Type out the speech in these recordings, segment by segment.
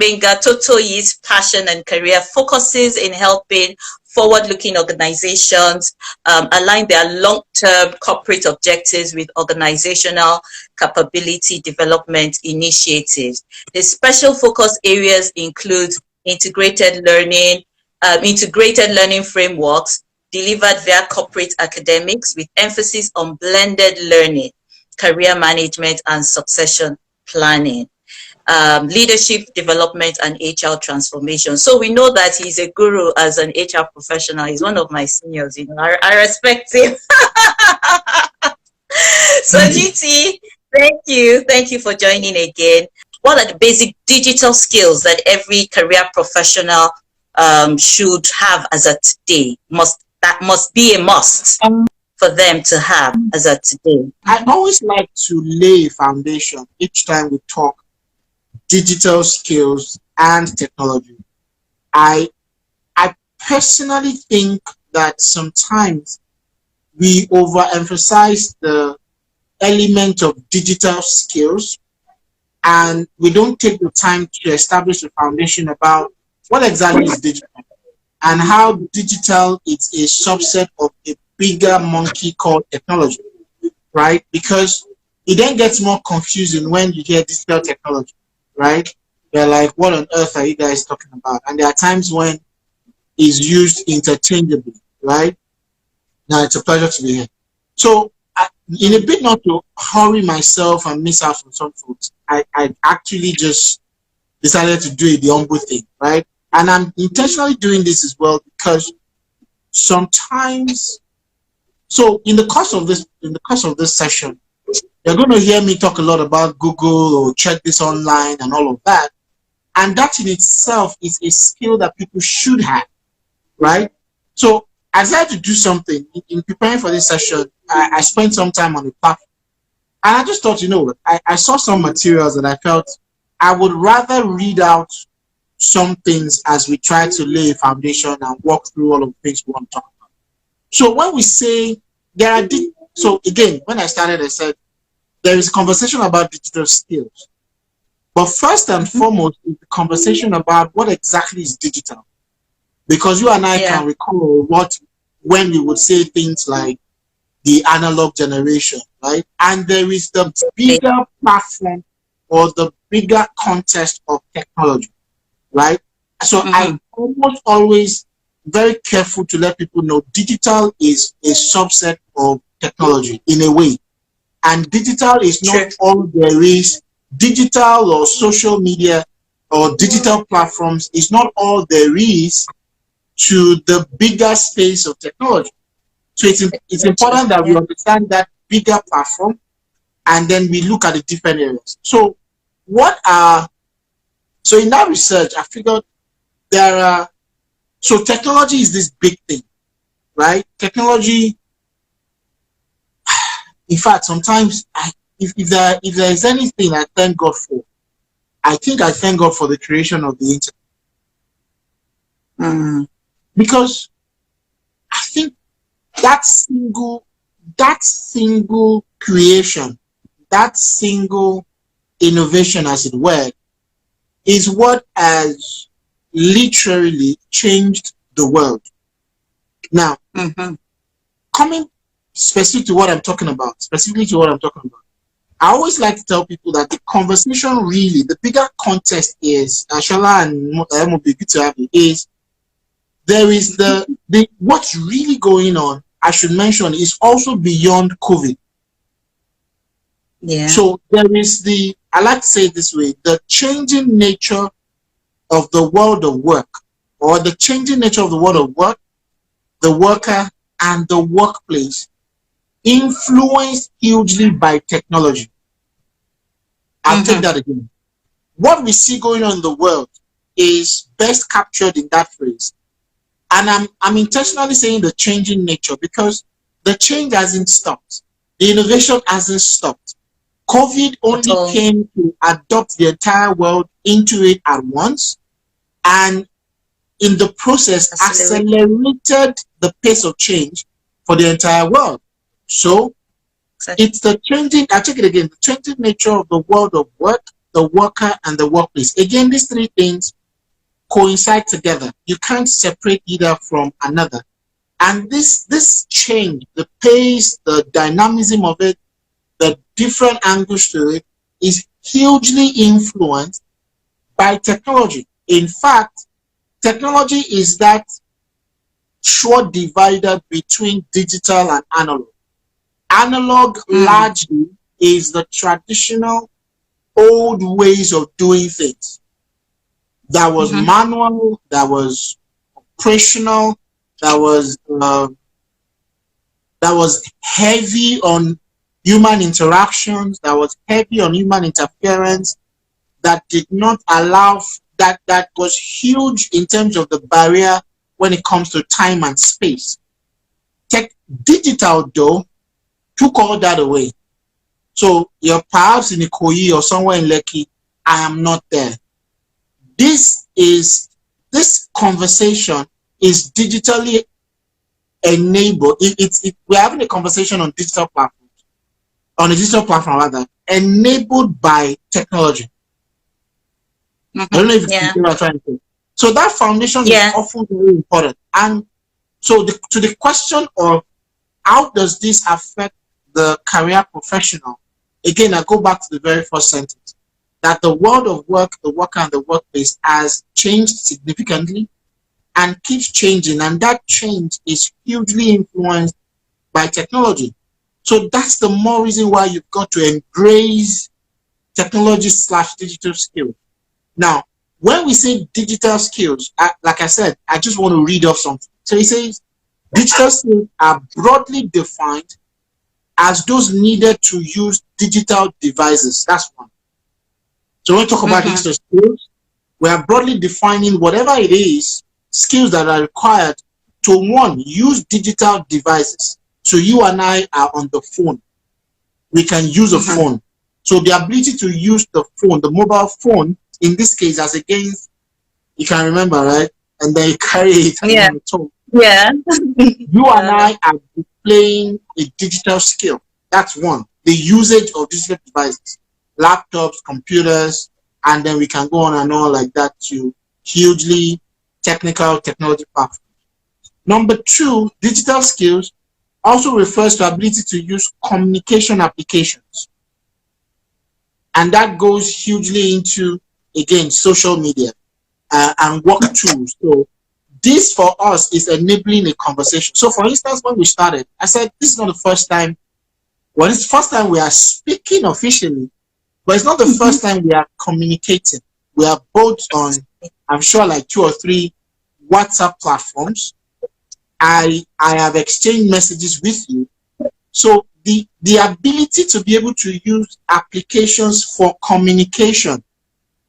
Gbenga Totoyi's passion and career focuses in helping forward-looking organizations align their long-term corporate objectives with organizational capability development initiatives. His special focus areas include integrated learning frameworks delivered via corporate academics with emphasis on blended learning, career management, and succession planning. Leadership development and HR transformation. So we know that he's a guru as an HR professional. He's one of my seniors, I respect him. So GT, thank you. Thank you for joining again. What are the basic digital skills that every career professional should have as a today? That must be a must for them to have as a today. I always like to lay a foundation each time we talk digital skills and technology. I personally think that sometimes we overemphasize the element of digital skills and we don't take the time to establish a foundation about what exactly is digital and how digital is a subset of a bigger monkey called technology, right? Because it then gets more confusing when you hear digital technology, right? They're like, what on earth are you guys talking about? And there are times when it's used interchangeably, right? Now, it's a pleasure to be here. So, in a bit not to hurry myself and miss out on some folks, I actually just decided to do it the humble thing, right? And I'm intentionally doing this as well because sometimes, so in the course of this session, you're going to hear me talk a lot about Google or check this online and all of that. And that in itself is a skill that people should have, right? So I decided to do something in preparing for this session. I spent some time on the platform. And I just thought, I saw some materials that I felt I would rather read out some things as we try to lay a foundation and walk through all of the things we want to talk about. So when we say so again, when I started, I said there is a conversation about digital skills. But first and foremost is the conversation about what exactly is digital. Because you and I can recall when we would say things like the analog generation, right? And there is the bigger platform or the bigger context of technology, right? So I'm almost always very careful to let people know digital is a subset of technology in a way. And digital is not all there is. Digital or social media or digital platforms is not all there is to the bigger space of technology. So it's important that we understand that bigger platform and then we look at the different areas. So so in that research, I figured so technology is this big thing, right? Technology, in fact, sometimes if there is anything I thank God for, I think I thank God for the creation of the internet. Because I think that single creation, that single innovation, as it were, is what has literally changed the world. Now, coming specifically to what I'm talking about, I always like to tell people that the conversation really, the bigger context is, Ashala and Mobi is, there is the what's really going on, I should mention, is also beyond COVID. Yeah. So there is I like to say it this way, the changing nature of the world of work, or the changing nature of the world of work, the worker, and the workplace, influenced hugely by technology. I'll take that again. What we see going on in the world is best captured in that phrase. And I'm intentionally saying the changing nature because the change hasn't stopped. The innovation hasn't stopped. COVID only came to adopt the entire world into it at once, and in the process accelerated the pace of change for the entire world. So it's the changing, I'll take it again, the changing nature of the world of work, the worker, and the workplace. Again, these three things coincide together. You can't separate either from another. And this change, the pace, the dynamism of it, the different angles to it, is hugely influenced by technology. In fact, technology is that short divider between digital and analog. Analog largely is the traditional old ways of doing things. That was manual, that was operational, that was heavy on human interactions, that was heavy on human interference, that did not allow, that was huge in terms of the barrier when it comes to time and space. Digital, though, took all that away. So you're perhaps in Ikoyi or somewhere in Lekki, I am not there. This conversation is digitally enabled. We're having a conversation on digital platforms, on a digital platform rather, enabled by technology. I don't know if you see what I'm trying to say. So that foundation is often very important. And so to the question of how does this affect the career professional, again, I go back to the very first sentence, that the world of work, the worker, and the workplace has changed significantly and keeps changing, and that change is hugely influenced by technology. So that's the more reason why you've got to embrace technology/digital skills. Now, when we say digital skills, like I said, I just want to read off something. So he says, digital skills are broadly defined as those needed to use digital devices. That's one. So when we talk about digital skills, we are broadly defining whatever it is, skills that are required to, one, use digital devices. So you and I are on the phone. We can use a phone. So the ability to use the phone, the mobile phone, in this case, as against, you can remember, right? And then you carry it on the phone. Yeah. You and I are displaying a digital skill. That's one. The usage of digital devices, laptops, computers, and then we can go on and on like that to hugely technical technology platforms. Number two, digital skills also refers to ability to use communication applications. And that goes hugely into, again, social media and work tools. So this for us is enabling a conversation. So for instance, when we started, I said, this is not the first time. Well, it's the first time we are speaking officially, but it's not the first time we are communicating. We are both on, I'm sure, like 2 or 3 WhatsApp platforms. I have exchanged messages with you. So the ability to be able to use applications for communication,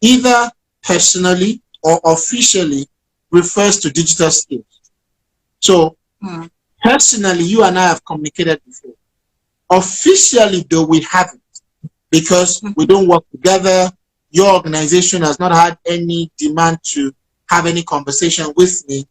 either personally or officially, refers to digital skills. So personally, you and I have communicated before. Officially, though, we haven't, because we don't work together. Your organization has not had any demand to have any conversation with me.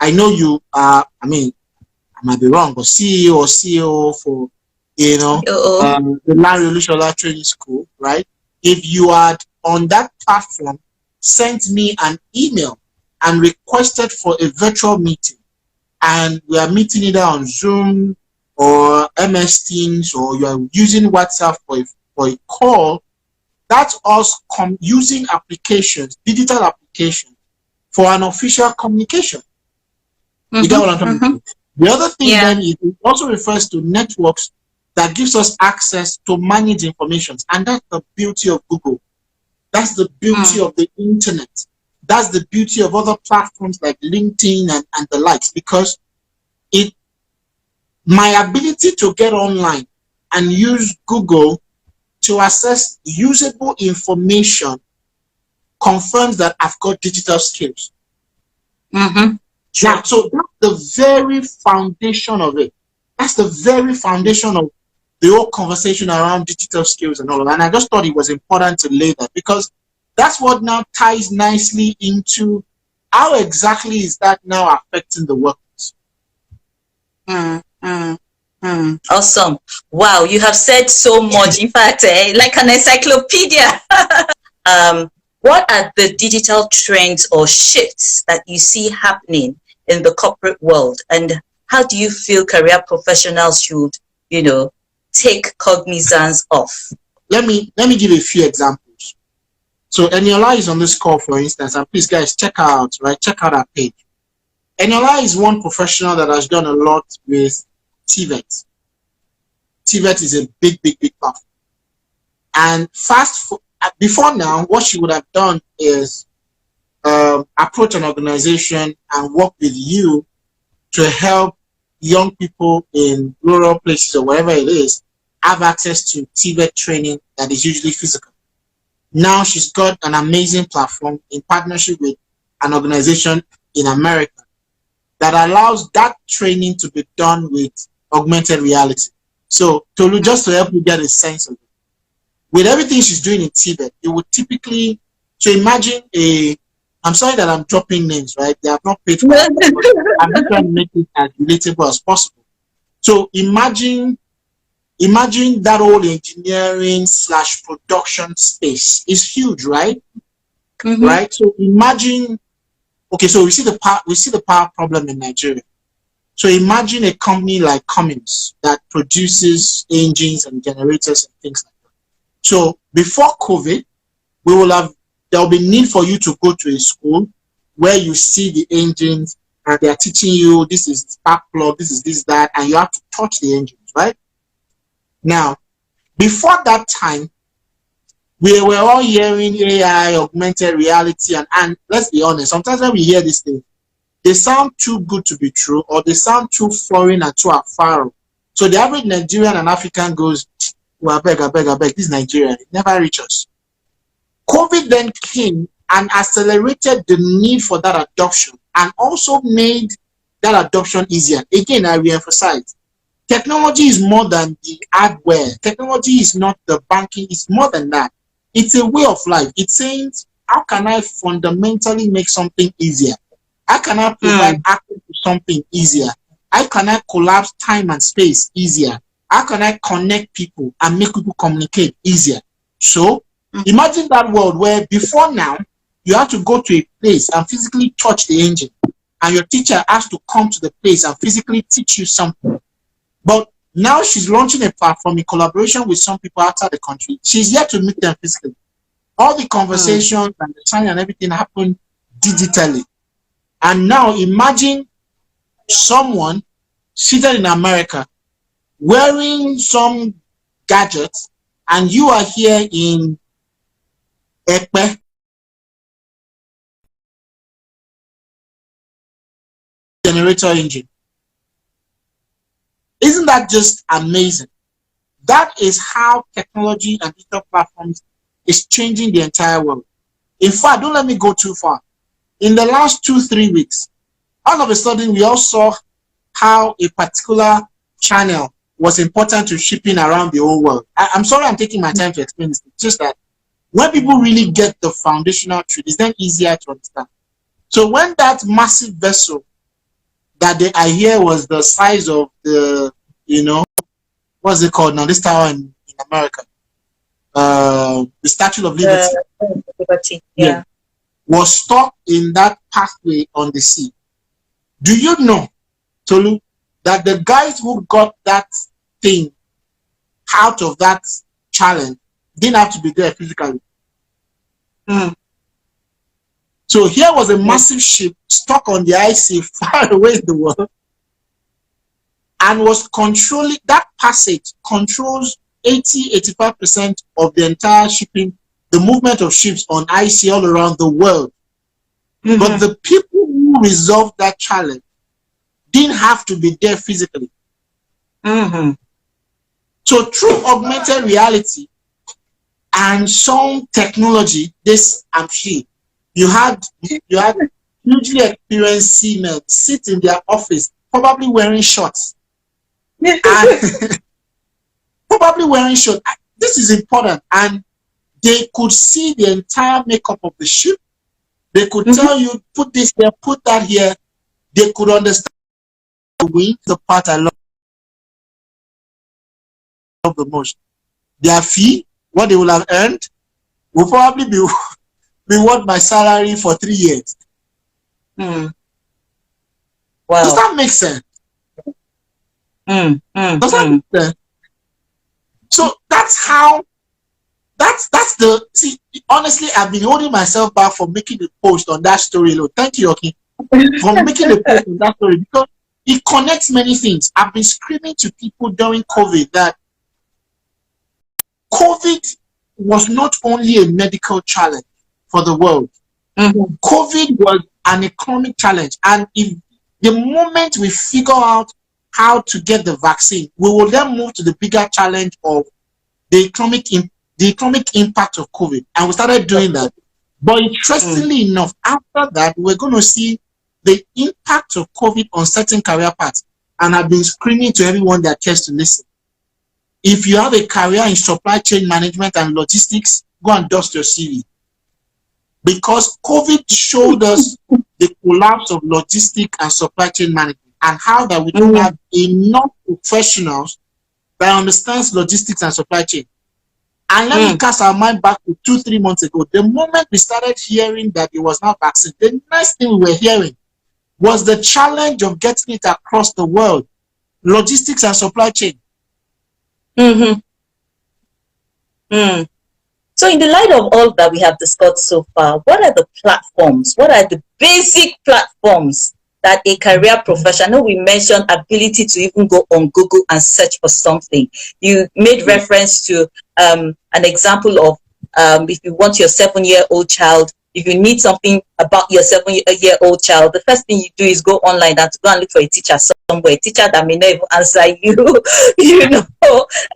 I know you are, I mean, I might be wrong, but CEO or CEO for, you know, the Larry Olushola Training School, right? If you had on that platform sent me an email and requested for a virtual meeting, and we are meeting either on Zoom or MS Teams, or you are using WhatsApp for a call, that's us using applications, digital applications, for an official communication. You get what I'm talking about? The other thing then is it also refers to networks that gives us access to manage information. And that's the beauty of Google. That's the beauty of the internet. That's the beauty of other platforms like LinkedIn and the likes, because my ability to get online and use Google to access usable information confirms that I've got digital skills. Yeah, so that's the very foundation of it. That's the very foundation of the whole conversation around digital skills and all of that. And I just thought it was important to lay that, because that's what now ties nicely into how exactly is that now affecting the workers. Awesome. Wow, you have said so much. In fact, like an encyclopedia. what are the digital trends or shifts that you see happening in the corporate world, and how do you feel career professionals should, take cognizance of? Let me give a few examples. So Eniola is on this call, for instance, and please guys check out our page. Eniola is one professional that has done a lot with TVET. TVET is a big platform. And before now, what she would have done is approach an organization and work with you to help young people in rural places or wherever it is have access to TVET training that is usually physical. Now she's got an amazing platform in partnership with an organization in America that allows that training to be done with augmented reality. So Tolu, just to help you get a sense of it, with everything she's doing in TVET, it would typically, so imagine I'm sorry that I'm dropping names, right? They have not paid for it, but I'm just trying to make it as relatable as possible. So imagine that whole engineering / production space is huge, right? Mm-hmm. Right. So imagine, okay, so we see the power problem in Nigeria. So imagine a company like Cummins that produces engines and generators and things like that. So before COVID, there will be need for you to go to a school where you see the engines and they are teaching you this is spark plug, this is this, that, and you have to touch the engines, right? Now, before that time, we were all hearing AI, augmented reality, and let's be honest, sometimes when we hear these things, they sound too good to be true, or they sound too foreign and too afar. So the average Nigerian and African goes, well, I beg, this Nigerian, it never reaches us. COVID then came and accelerated the need for that adoption and also made that adoption easier. Again, I re-emphasize, technology is more than the hardware. Technology is not the banking, it's more than that. It's a way of life. It's saying, how can I fundamentally make something easier? How can I provide access to something easier? How can I collapse time and space easier? How can I connect people and make people communicate easier? So imagine that world where before now, you have to go to a place and physically touch the engine, and your teacher has to come to the place and physically teach you something. But now she's launching a platform in collaboration with some people outside the country. She's yet to meet them physically. All the conversations and the training and everything happen digitally. And now imagine someone seated in America wearing some gadgets, and you are here in Ekpe, generator engine. Isn't that just amazing? That is how technology and digital platforms is changing the entire world. In fact, don't let me go too far. In the last 2-3 weeks, all of a sudden we all saw how a particular channel was important to shipping around the whole world. I'm sorry I'm taking my time to explain this. It's just that when people really get the foundational truth, it's then easier to understand. So when that massive vessel that I hear was the size of the, what's it called now? This tower in America, the Statue of Liberty. Liberty, yeah. Was stuck in that pathway on the sea. Do you know, Tolu, that the guys who got that thing out of that challenge didn't have to be there physically? So here was a massive ship stuck on the ice sea far away in the world, and was controlling that passage, controls 80-85% of the entire shipping, the movement of ships on ice sea all around the world. But the people who resolved that challenge didn't have to be there physically. So through augmented reality and some technology, this I'm sure you had hugely experienced seamen sit in their office, probably wearing shorts. Probably wearing shorts. This is important. And they could see the entire makeup of the ship. They could tell you, put this here, put that here. They could understand the wind, the part I love the most. Their fee, what they will have earned, will probably be worth my salary for 3 years. Wow. Does that make sense? Does that make sense? So that's how, that's the, see, honestly, I've been holding myself back from making a post on that story alone. Thank you, Oki, for making a post on that story, because it connects many things. I've been screaming to people during COVID that COVID was not only a medical challenge for the world. COVID was an economic challenge. And if the moment we figure out how to get the vaccine, we will then move to the bigger challenge of the economic impact of COVID. And we started doing that. But interestingly enough, after that, we're going to see the impact of COVID on certain career paths. And I've been screaming to everyone that cares to listen. If you have a career in supply chain management and logistics, go and dust your CV. Because COVID showed us the collapse of logistics and supply chain management, and how that we don't have enough professionals that understands logistics and supply chain. And let me cast our mind back to 2-3 months ago. The moment we started hearing that it was not vaccine, the next thing we were hearing was the challenge of getting it across the world, logistics and supply chain. So in the light of all that we have discussed so far, what are the platforms? What are the basic platforms that a career professional, we mentioned ability to even go on Google and search for something. You made reference to an example of if you want your 7-year-old child, if you need something about your 7-year-old child, the first thing you do is go online and to go and look for a teacher somewhere, a teacher that may not even answer you, you know,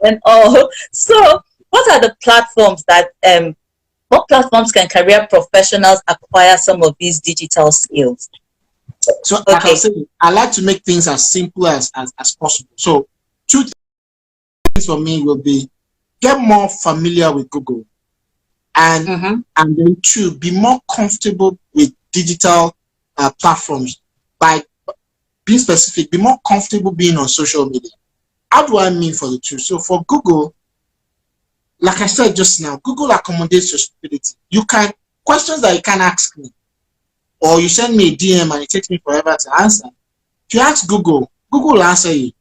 and all. So what are the platforms that, what platforms can career professionals acquire some of these digital skills? So like I said, I like to make things as simple as possible. So 2 things for me will be get more familiar with Google, and then 2, be more comfortable with digital platforms. By being specific, be more comfortable being on social media. How do I mean for the 2? So for Google, like I said just now, Google accommodates your stupidity. You can, questions that you can ask me, or you send me a DM and it takes me forever to answer. If you ask Google, Google will answer you,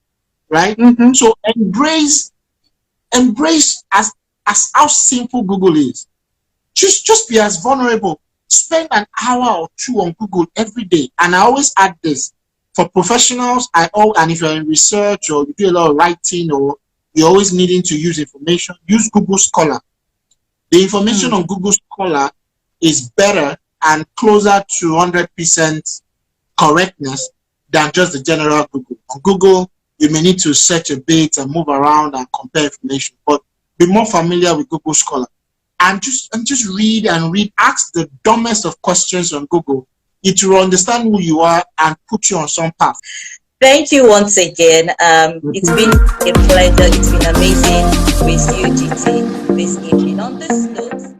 right? So embrace as how simple Google is. Just be as vulnerable. Spend an hour or 2 on Google every day. And I always add this for professionals. And if you're in research or you do a lot of writing, or you're always needing to use information, use Google Scholar. The information on Google Scholar is better and closer to 100% correctness than just the general Google. On Google, you may need to search a bit and move around and compare information, but be more familiar with Google Scholar. And just read and read. Ask the dumbest of questions on Google. It will understand who you are and put you on some path. Thank you once again. It's been a pleasure. It's been amazing with you, GT, this evening. On this note,